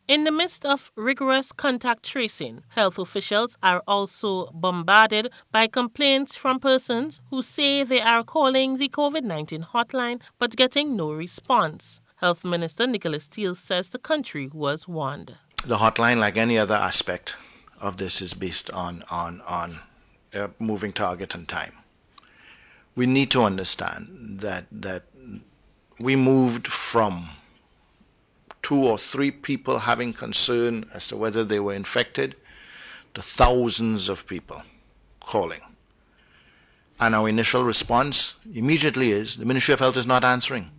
In the midst of rigorous contact tracing, health officials are also bombarded by complaints from persons who say they are calling the COVID-19 hotline but getting no response. Health Minister Nicholas Steele says the country was warned. The hotline, like any other aspect of this, is based on a moving target and time. We need to understand that we moved from 2 or 3 people having concern as to whether they were infected to thousands of people calling. And our initial response immediately is the Ministry of Health is not answering.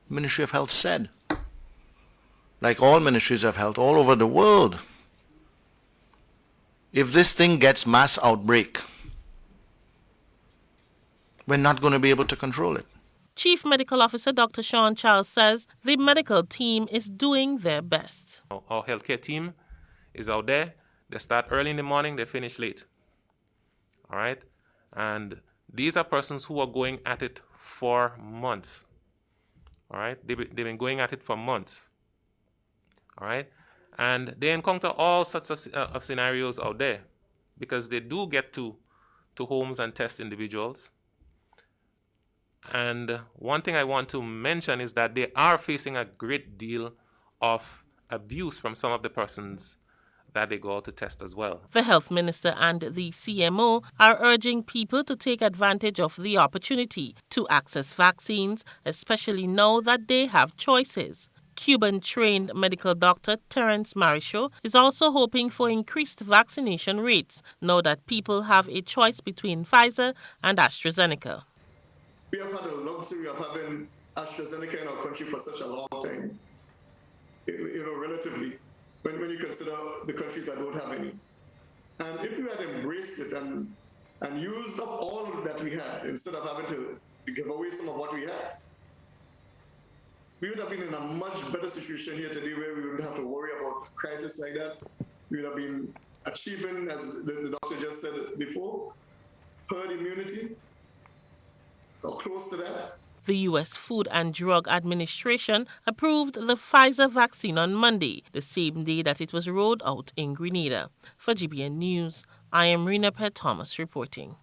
The Ministry of Health said, like all ministries of health all over the world, if this thing gets mass outbreak, we're not going to be able to control it. Chief Medical Officer Dr. Sean Charles says the medical team is doing their best. Our healthcare team is out there. They start early in the morning, they finish late. All right? And these are persons who are going at it for months. All right? They've been going at it for months. All right? And they encounter all sorts of scenarios out there because they do get to homes and test individuals. And one thing I want to mention is that they are facing a great deal of abuse from some of the persons that they go out to test as well. The health minister and the CMO are urging people to take advantage of the opportunity to access vaccines, especially now that they have choices. Cuban-trained medical doctor Terence Maricho is also hoping for increased vaccination rates now that people have a choice between Pfizer and AstraZeneca. We have had the luxury of having AstraZeneca in our country for such a long time, relatively, when you consider the countries that don't have any. And if we had embraced it and used up all that we had, instead of having to give away some of what we had, we would have been in a much better situation here today where we wouldn't have to worry about a crisis like that. We would have been achieving, as the doctor just said before, herd immunity, or close to that. The U.S. Food and Drug Administration approved the Pfizer vaccine on Monday, the same day that it was rolled out in Grenada. For GBN News, I am Rena Pett Thomas reporting.